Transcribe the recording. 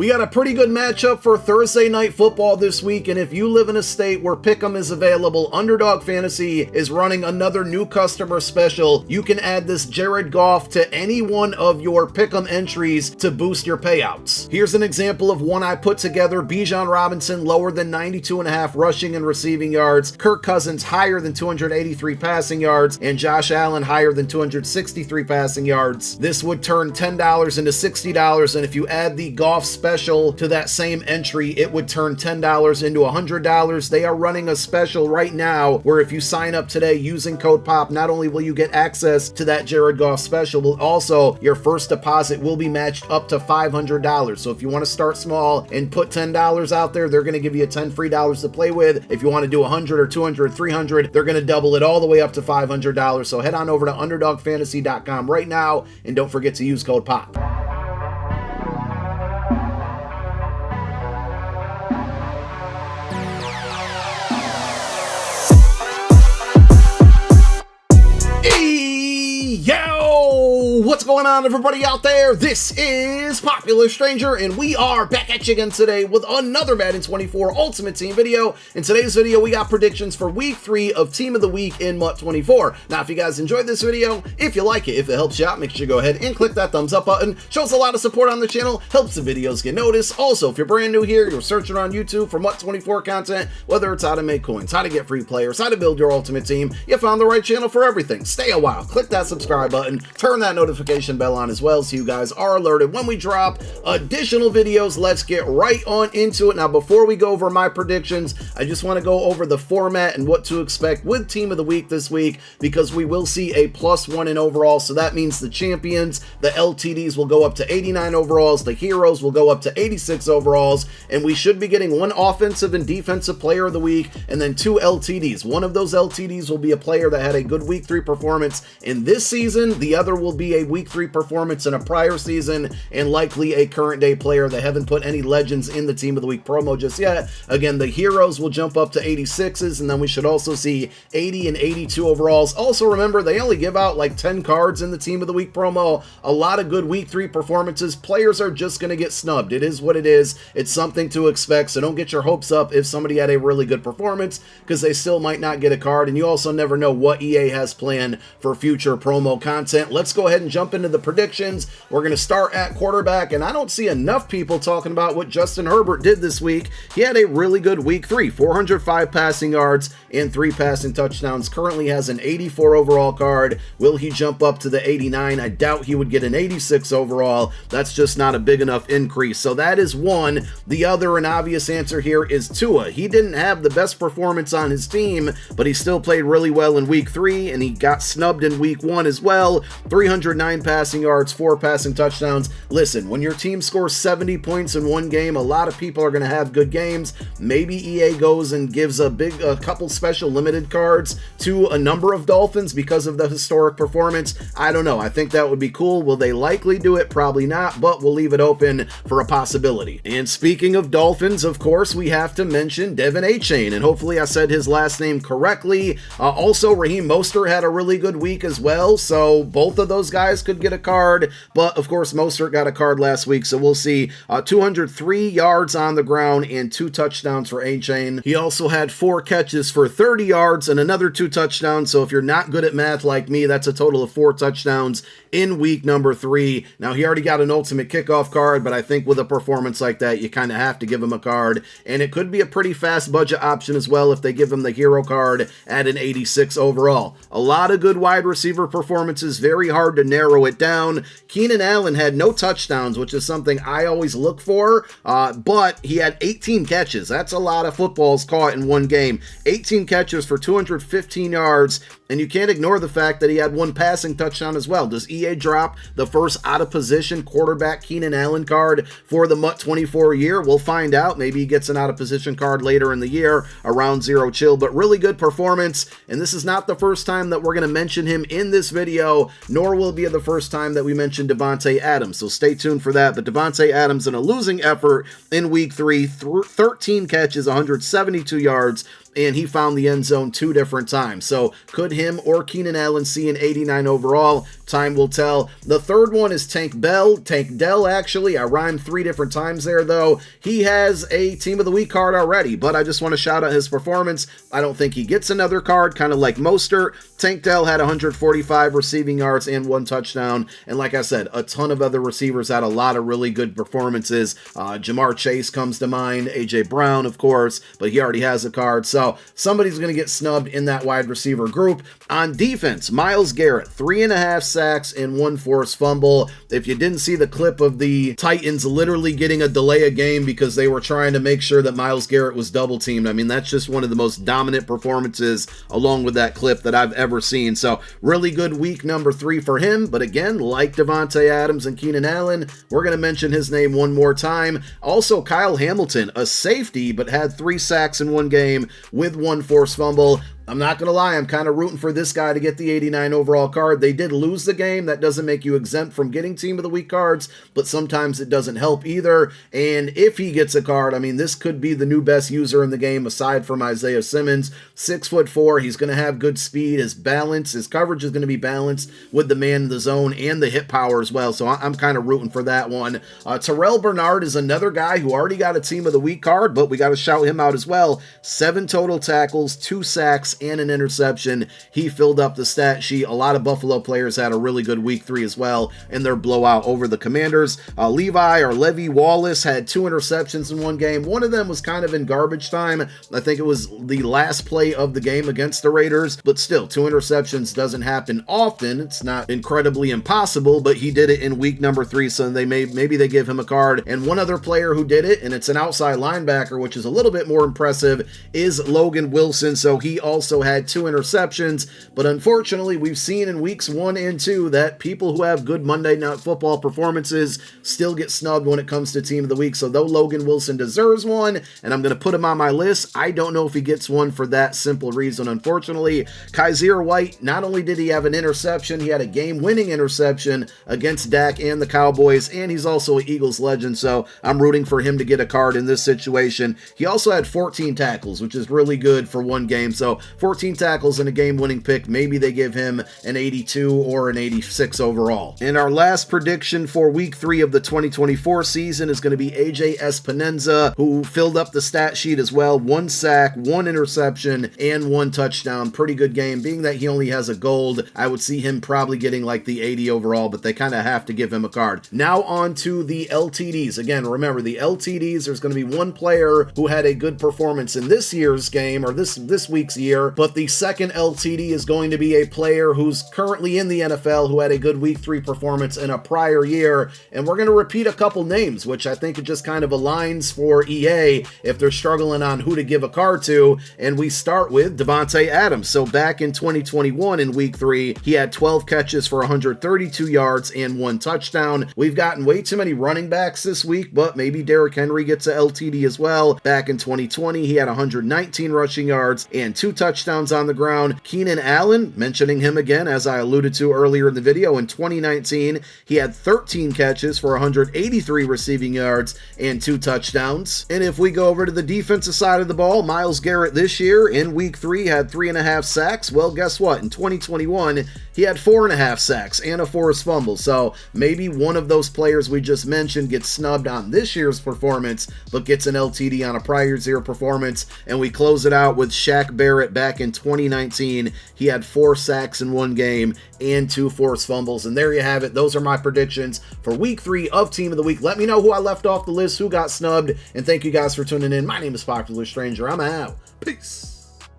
We got a pretty good matchup for Thursday Night Football this week, and if you live in a state where Pick'em is available, Underdog Fantasy is running another new customer special. You can add this Jared Goff to any one of your Pick'em entries to boost your payouts. Here's an example of one I put together. Bijan Robinson lower than 92.5 rushing and receiving yards, Kirk Cousins higher than 283 passing yards, and Josh Allen higher than 263 passing yards. This would turn $10 into $60, and if you add the Goff special to that same entry, it would turn $10 into $100. They are running a special right now where if you sign up today using code POP, not only will you get access to that Jared Goff special, but also your first deposit will be matched up to $500. So if you want to start small and put $10 out there, they're going to give you $10 free to play with. If you want to do 100 or 200 or 300, they're going to double it all the way up to $500. So head on over to underdogfantasy.com right now and don't forget to use code POP. Yo, what's going on, everybody out there? This is Popular Stranger, and we are back at you again today with another Madden 24 Ultimate Team video. In today's video, we got predictions for Week 3 of Team of the Week in MUT 24. Now, if you guys enjoyed this video, if you like it, if it helps you out, make sure you go ahead and click that thumbs up button. Shows a lot of support on the channel, helps the videos get noticed. Also, if you're brand new here, you're searching on YouTube for MUT 24 content, whether it's how to make coins, how to get free players, how to build your ultimate team, you found the right channel for everything. Stay a while, click that subscribe button, turn that notification bell on as well so you guys are alerted when we drop additional videos. Let's get right on into it. Now, before we go over my predictions, I just want to go over the format and what to expect with Team of the Week this week, because we will see a +1 in overall. So that means the champions, the LTDs, will go up to 89 overalls, the heroes will go up to 86 overalls, and we should be getting one offensive and defensive player of the week and then 2 LTDs. One of those LTDs will be a player that had a good Week 3 performance in this season. The other will be a Week 3 performance in a prior season, and likely a current day player. They haven't put any legends in the Team of the Week promo just yet. Again, the heroes will jump up to 86s, and then we should also see 80 and 82 overalls. Also, remember, they only give out like 10 cards in the Team of the Week promo. A lot of good Week 3 performances. Players are just going to get snubbed. It is what it is. It's something to expect, so don't get your hopes up if somebody had a really good performance, because they still might not get a card, and you also never know what EA has planned for future promo content. Let's go ahead and jump into the predictions. We're going to start at quarterback, and I don't see enough people talking about what Justin Herbert did this week. He had a really good Week 3, 405 passing yards and 3 passing touchdowns. Currently has an 84 overall card. Will he jump up to the 89? I doubt he would get an 86 overall. That's just not a big enough increase. So that is one. The other, an obvious answer here, is Tua. He didn't have the best performance on his team, but he still played really well in Week 3, and he got snubbed in Week 1 as well. 309 passing yards, 4 passing touchdowns. Listen, when your team scores 70 points in one game, a lot of people are going to have good games. Maybe EA goes and gives a couple special limited cards to a number of Dolphins because of the historic performance. I don't know. I think that would be cool. Will they likely do it? Probably not, but we'll leave it open for a possibility. And speaking of Dolphins, of course, we have to mention Devin Achane, and hopefully I said his last name correctly. Also, Raheem Mostert had a really good week as well, so both of those guys could get a card, but of course Mostert got a card last week, so we'll see. 203 yards on the ground and 2 touchdowns for Achane. He also had 4 catches for 30 yards and another 2 touchdowns, so if you're not good at math like me, that's a total of 4 touchdowns in week number 3. Now, he already got an ultimate kickoff card, but I think with a performance like that, you kind of have to give him a card, and it could be a pretty fast budget option as well if they give him the hero card at an 86 overall. A lot of good wide receiver performances, very hard to narrow it down. Keenan Allen had no touchdowns, which is something I always look for, but he had 18 catches. That's a lot of footballs caught in one game. 18 catches for 215 yards, and you can't ignore the fact that he had 1 passing touchdown as well. Does EA drop the first out-of-position quarterback Keenan Allen card for the MUT 24 year? We'll find out. Maybe he gets an out-of-position card later in the year around Zero Chill, but really good performance, and this is not the first time that we're going to mention him in this video, nor will it be the first time that we mention Davante Adams, so stay tuned for that. But Davante Adams in a losing effort in week 3, 13 catches, 172 yards, and he found the end zone 2 different times. So could him or Keenan Allen see an 89 overall? Time will tell. The third one is Tank Dell, actually. I rhymed 3 different times there, though. He has a Team of the Week card already, but I just want to shout out his performance. I don't think he gets another card, kind of like Mostert. Tank Dell had 145 receiving yards and 1 touchdown, and like I said, a ton of other receivers had a lot of really good performances. Jamar Chase comes to mind, A.J. Brown, of course, but he already has a card, so somebody's going to get snubbed in that wide receiver group. On defense, Myles Garrett, 3.5 sacks and 1 forced fumble. If you didn't see the clip of the Titans literally getting a delay of game because they were trying to make sure that Myles Garrett was double teamed, I mean, that's just one of the most dominant performances along with that clip that I've ever seen. So really good week number 3 for him. But again, like Davante Adams and Keenan Allen, we're going to mention his name one more time. Also, Kyle Hamilton, a safety, but had 3 sacks in 1 game with 1 forced fumble. I'm not going to lie, I'm kind of rooting for this guy to get the 89 overall card. They did lose the game. That doesn't make you exempt from getting Team of the Week cards, but sometimes it doesn't help either. And if he gets a card, I mean, this could be the new best user in the game aside from Isaiah Simmons. 6'4", he's going to have good speed. His balance, his coverage is going to be balanced with the man in the zone and the hit power as well, so I'm kind of rooting for that one. Terrell Bernard is another guy who already got a Team of the Week card, but we got to shout him out as well. 7 total tackles, 2 sacks, and an interception. He filled up the stat sheet. A lot of Buffalo players had a really good week 3 as well in their blowout over the Commanders. Levi Wallace had 2 interceptions in 1 game. One of them was kind of in garbage time. I think it was the last play of the game against the Raiders, but still, 2 interceptions doesn't happen often. It's not incredibly impossible, but he did it in week number 3, so maybe they give him a card. And one other player who did it, and it's an outside linebacker, which is a little bit more impressive, is Logan Wilson. So he also had 2 interceptions, but unfortunately we've seen in weeks 1 and 2 that people who have good Monday Night Football performances still get snubbed when it comes to Team of the Week. So though Logan Wilson deserves one, and I'm going to put him on my list, I don't know if he gets one for that simple reason, unfortunately. Kaiser White, not only did he have an interception, he had a game-winning interception against Dak and the Cowboys, and he's also an Eagles legend, so I'm rooting for him to get a card in this situation. He also had 14 tackles, which is really good for 1 game, so 14 tackles and a game-winning pick. Maybe they give him an 82 or an 86 overall. And our last prediction for week 3 of the 2024 season is going to be AJ Espinenza, who filled up the stat sheet as well. 1 sack, 1 interception, and 1 touchdown. Pretty good game. Being that he only has a gold, I would see him probably getting like the 80 overall, but they kind of have to give him a card. Now on to the LTDs. Again, remember, the LTDs, there's going to be 1 player who had a good performance in this year's game, or this week's year, but the second LTD is going to be a player who's currently in the NFL who had a good week 3 performance in a prior year, and we're going to repeat a couple names, which I think it just kind of aligns for EA if they're struggling on who to give a card to, and we start with Davante Adams. So back in 2021 in week 3, he had 12 catches for 132 yards and 1 touchdown. We've gotten way too many running backs this week, but maybe Derrick Henry gets a LTD as well. Back in 2020, he had 119 rushing yards and 2 touchdowns on the ground. Keenan Allen, mentioning him again, as I alluded to earlier in the video, in 2019, he had 13 catches for 183 receiving yards and 2 touchdowns. And if we go over to the defensive side of the ball, Myles Garrett this year in week 3 had 3.5 sacks. Well, guess what? In 2021, he had 4.5 sacks and a forced fumble. So maybe one of those players we just mentioned gets snubbed on this year's performance, but gets an LTD on a prior year performance. And we close it out with Shaq Barrett back in 2019. He had 4 sacks in 1 game and 2 forced fumbles. And there you have it. Those are my predictions for week 3 of Team of the Week. Let me know who I left off the list, who got snubbed, and thank you guys for tuning in. My name is Popular Stranger. I'm out. Peace.